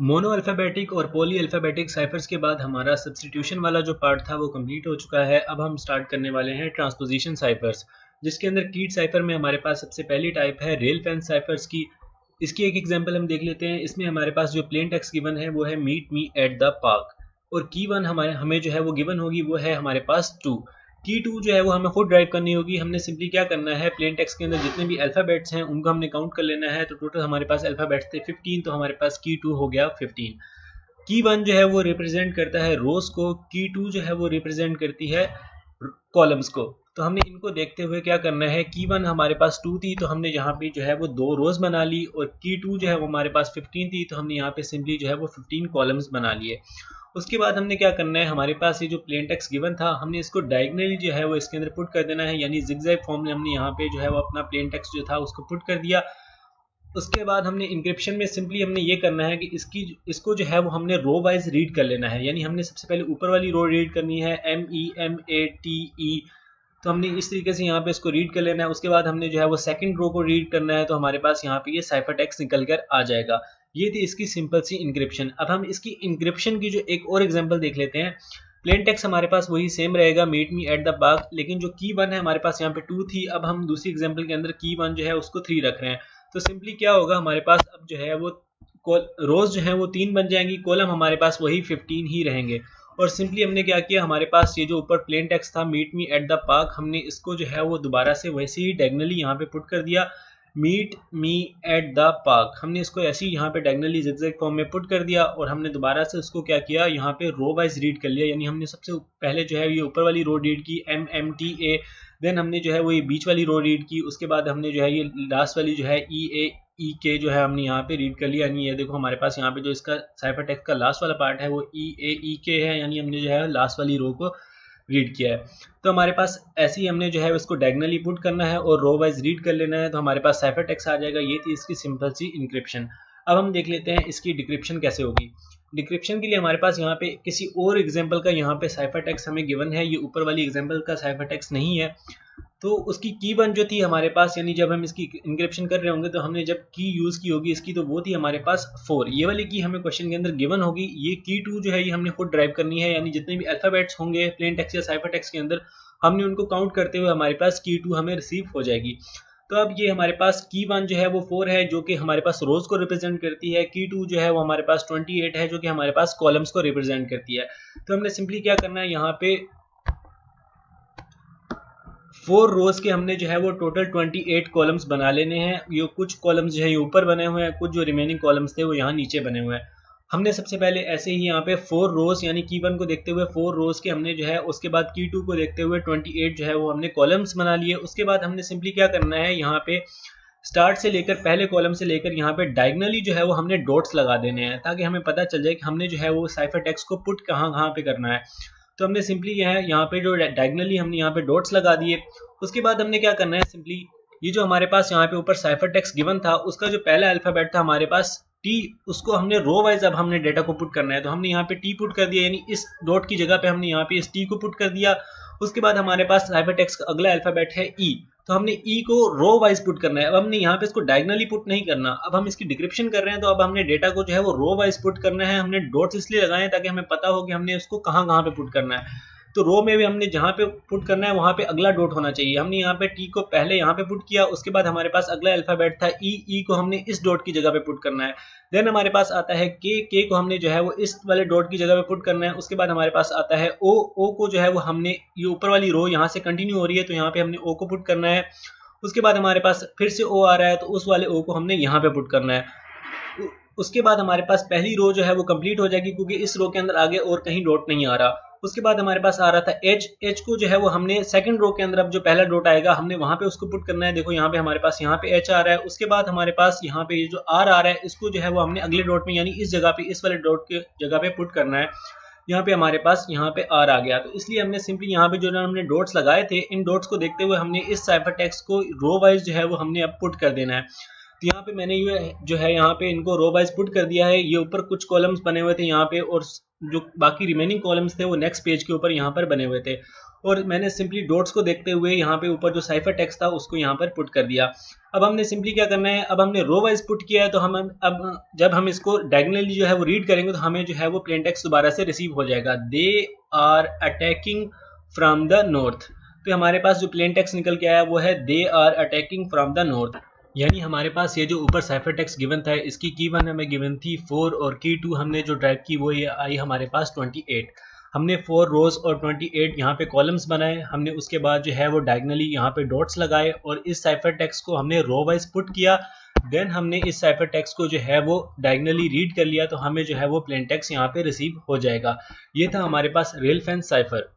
Mono alphabetic और poly alphabetic cyphers के बाद हमारा सब्स्टिट्यूशन वाला जो पार्ट था वो कंप्लीट हो चुका है। अब हम स्टार्ट करने वाले हैं ट्रांसपोजिशन साइफ़र्स, जिसके अंदर कीट साइफ़र में हमारे पास सबसे पहली टाइप है रेल फेंस साइफ़र्स की। इसकी एक एग्जांपल हम देख लेते हैं। इसमें हमारे पास जो प्लेन टेक्स्ट गिवन है वो है meet me at the park, और की वन हमें जो है वो गिवन होगी वो है हमारे पास 2। की 2 जो है वो हमें खुद ड्राइव करनी होगी। हमने सिंपली क्या करना है, प्लेन टेक्स्ट के अंदर जितने भी अल्फ़ाबेट्स हैं उनको हमने काउंट कर लेना है। तो टोटल हमारे पास अल्फ़ाबेट्स थे 15, तो हमारे पास की 2 हो गया 15। की 1 जो है वो रिप्रेजेंट करता है रोज को, की 2 जो है वो रिप्रेजेंट करती है कॉलम्स को। तो हमने इनको देखते हुए क्या करना है, की 1 हमारे पास 2 थी तो हमने यहाँ पे जो है वो 2 रोज बना ली, और की 2 जो है वो हमारे पास 15 थी तो हमने यहाँ पे सिंपली जो है वो 15 कॉलम्स बना लिए। उसके बाद हमने क्या करना है, हमारे पास ये जो प्लेन टेक्स्ट गिवन था हमने इसको डायगनली जो है वो इसके अंदर पुट कर देना है, यानी जिगजैग फॉर्म में हमने यहाँ पे जो है वो अपना प्लेन टेक्स्ट जो था उसको पुट कर दिया। उसके बाद हमने इंक्रिप्शन में सिंपली हमने ये करना है कि इसको जो है वो हमने रो वाइज रीड कर लेना है, यानी हमने सबसे पहले ऊपर वाली रो रीड करनी है MEMATE। तो हमने इस तरीके से यहाँ पे इसको रीड कर लेना है। उसके बाद हमने जो है वो सेकंड रो को रीड करना है, तो हमारे पास यहाँ पे ये साइफर टेक्स्ट निकल कर आ जाएगा। ये थी इसकी सिंपल सी इंक्रिप्शन। अब हम इसकी इंक्रिप्शन की जो एक और एग्जांपल देख लेते हैं। प्लेन टेक्स्ट हमारे पास वही सेम रहेगा, meet me at the park, लेकिन जो की 1 है हमारे पास यहाँ पे 2 थी। अब हम दूसरी एग्जांपल के अंदर की 1 जो है उसको 3 रख रहे हैं। तो सिंपली क्या होगा, हमारे पास अब जो है वो रोज जो है वो 3 बन जाएंगी, कॉलम हमारे पास वही 15 ही रहेंगे। और सिंपली हमने क्या किया, हमारे पास ये जो ऊपर प्लेन टेक्स्ट था meet me at the park, हमने इसको जो है वो दोबारा से वैसे ही डायगनली यहाँ पे पुट कर दिया। Meet me at the park हमने इसको ऐसे ही यहाँ पे डायगनली जिगजैग फॉर्म में पुट कर दिया, और हमने दोबारा से उसको क्या किया, यहाँ पे रो वाइज रीड कर लिया। यानी हमने सबसे पहले जो है ये ऊपर वाली रो रीड की MMTA, देन हमने जो है वो ये बीच वाली रो रीड की। उसके बाद हमने जो है ये लास्ट वाली जो है EAEK जो है हमने यहाँ पे रीड कर लिया। यानी ये देखो हमारे पास यहाँ पे जो इसका साइफर टेक्स्ट का लास्ट वाला पार्ट है वो EAEK है, यानी हमने जो है लास्ट वाली रो को रीड किया है। तो हमारे पास ऐसे ही हमने जो है इसको डायगनली पुट करना है और रो वाइज रीड कर लेना है, तो हमारे पास साइफर टेक्स्ट आ जाएगा। ये थी इसकी सिंपल सी इंक्रिप्शन। अब हम देख लेते हैं इसकी डिक्रिप्शन कैसे होगी। डिक्रिप्शन के लिए हमारे पास यहाँ पे किसी और एग्जाम्पल का यहाँ पे साइफर टेक्स्ट हमें गिवन है, ये ऊपर वाली एग्जाम्पल का साइफर टेक्स्ट नहीं है। तो उसकी की 1 जो थी हमारे पास, यानी जब हम इसकी इंक्रिप्शन कर रहे होंगे तो हमने जब की यूज की होगी इसकी, तो वो थी हमारे पास 4। ये वाली की हमें क्वेश्चन के अंदर गिवन होगी। ये की 2 जो है ये हमने खुद ड्राइव करनी है, यानी जितने भी अल्फाबेट्स होंगे प्लेन टेक्स्ट या साइफर टेक्स्ट के अंदर हमने उनको काउंट करते हुए हमारे पास की 2 हमें रिसीव हो जाएगी। तो अब ये हमारे पास की 1 जो है वो 4 है, जो कि हमारे पास रोज को रिप्रेजेंट करती है। की 2 जो है वो हमारे पास 28 है, जो कि हमारे पास कॉलम्स को रिप्रेजेंट करती है। तो हमने सिंपली क्या करना है, यहाँ पे 4 रोज के हमने जो है वो टोटल 28 कॉलम्स बना लेने हैं। ये कुछ कॉलम्स जो है ये ऊपर बने हुए हैं, कुछ जो रिमेनिंग कॉलम्स थे वो यहाँ नीचे बने हुए हैं। हमने सबसे पहले ऐसे ही यहाँ पे 4 रोज यानी की 1 को देखते हुए 4 रोज के हमने जो है, उसके बाद की 2 को देखते हुए 28 जो है वो हमने कॉलम्स बना लिए। उसके बाद हमने सिंपली क्या करना है, यहाँ पे स्टार्ट से लेकर पहले कॉलम से लेकर यहाँ पे डायगनली जो है वो हमने डॉट्स लगा देने हैं, ताकि हमें पता चल जाए कि हमने जो है वो साइफर टेक्स्ट को पुट कहाँ कहाँ पे करना है। तो हमने सिंपली यहाँ पे जो डायगनली हमने यहाँ पे डॉट्स लगा दिए। उसके बाद हमने क्या करना है, सिंपली ये जो हमारे पास यहाँ पे ऊपर साइफर टेक्स्ट गिवन था उसका जो पहला अल्फाबेट था हमारे पास T, उसको हमने रो वाइज अब हमने डेटा को पुट करना है। तो हमने यहाँ पे T पुट कर दिया, यानी इस डॉट की जगह पे हमने यहाँ पे इस T को पुट कर दिया। उसके बाद हमारे पास साइफर टेक्स्ट का अगला अल्फाबेट है E, तो हमने E को रो वाइज पुट करना है। अब हमने यहाँ पे इसको डायगनली पुट नहीं करना, अब हम इसकी डिक्रिप्शन कर रहे हैं, तो अब हमने डेटा को जो है वो रो वाइज पुट करना है। हमने डॉट्स इसलिए लगाए ताकि हमें पता हो कि हमने उसको कहाँ कहाँ पे पुट करना है। तो रो में भी हमने जहाँ पे पुट करना है वहाँ पे अगला डॉट होना चाहिए। हमने यहाँ पे T को पहले यहाँ पे पुट किया, उसके बाद हमारे पास अगला अल्फाबेट था E को हमने इस डॉट की जगह पे पुट करना है। देन हमारे पास आता है K को हमने जो है वो इस वाले डॉट की जगह पे पुट करना है। उसके बाद हमारे पास आता है O को जो है वो हमने, ये ऊपर वाली रो यहाँ से कंटिन्यू हो रही है तो यहाँ पे हमने O को पुट करना है। उसके बाद हमारे पास फिर से O आ रहा है तो उस वाले O को हमने यहाँ पे पुट करना है। उसके बाद हमारे पास पहली रो जो है वो कंप्लीट हो जाएगी, क्योंकि इस रो के अंदर आगे और कहीं डॉट नहीं आ रहा। उसके बाद हमारे पास आ रहा था H को जो है वो हमने सेकंड रो के अंदर अब जो पहला डॉट आएगा हमने वहां पे उसको पुट करना है। देखो यहाँ पे हमारे पास यहाँ पे H आ रहा है। उसके बाद हमारे पास यहाँ पे ये जो R आ रहा है इसको जो है वो हमने अगले डॉट में, यानी इस जगह पे, इस वाले डॉट के जगह पे पुट करना है। यहाँ पे हमारे पास यहाँ पे R आ गया, तो इसलिए हमने सिंपली यहाँ पे जो हमने डॉट्स लगाए थे, इन डॉट्स को देखते हुए हमने इस साइफर टेक्स्ट को रो वाइज जो है वो हमने अब पुट कर देना है। तो यहाँ पे मैंने ये जो है यहाँ पे इनको रो वाइज पुट कर दिया है। ये ऊपर कुछ कॉलम्स बने हुए थे यहाँ पे, और जो बाकी रिमेनिंग कॉलम्स थे वो नेक्स्ट पेज के ऊपर यहाँ पर बने हुए थे, और मैंने सिंपली डॉट्स को देखते हुए यहाँ पे ऊपर जो साइफर टेक्स्ट था उसको यहाँ पर पुट कर दिया। अब हमने सिंपली क्या करना है, अब हमने रो वाइज पुट किया है, तो हम अब जब हम इसको डायगोनली जो है वो रीड करेंगे तो हमें जो है वो प्लेन टेक्स्ट दोबारा से रिसीव हो जाएगा। They are attacking from the north. तो हमारे पास जो प्लेन टेक्स्ट निकल के आया वो है they are attacking from the north. यानी हमारे पास ये जो ऊपर साइफर टेक्स्ट गिवन था, इसकी की 1 हमें गिवन थी 4, और की 2 हमने जो ड्राइव की वो ये आई हमारे पास 28। हमने 4 रोज और 28 यहाँ पे कॉलम्स बनाए, हमने उसके बाद जो है वो डायगनली यहाँ पे डॉट्स लगाए, और इस साइफर टेक्स्ट को हमने रो वाइज पुट किया। देन हमने इस साइफर टेक्स्ट को जो है वो डायगनली रीड कर लिया, तो हमें जो है वो प्लेन टेक्स्ट यहाँ पे रिसीव हो जाएगा। ये था हमारे पास रेल फैन साइफर।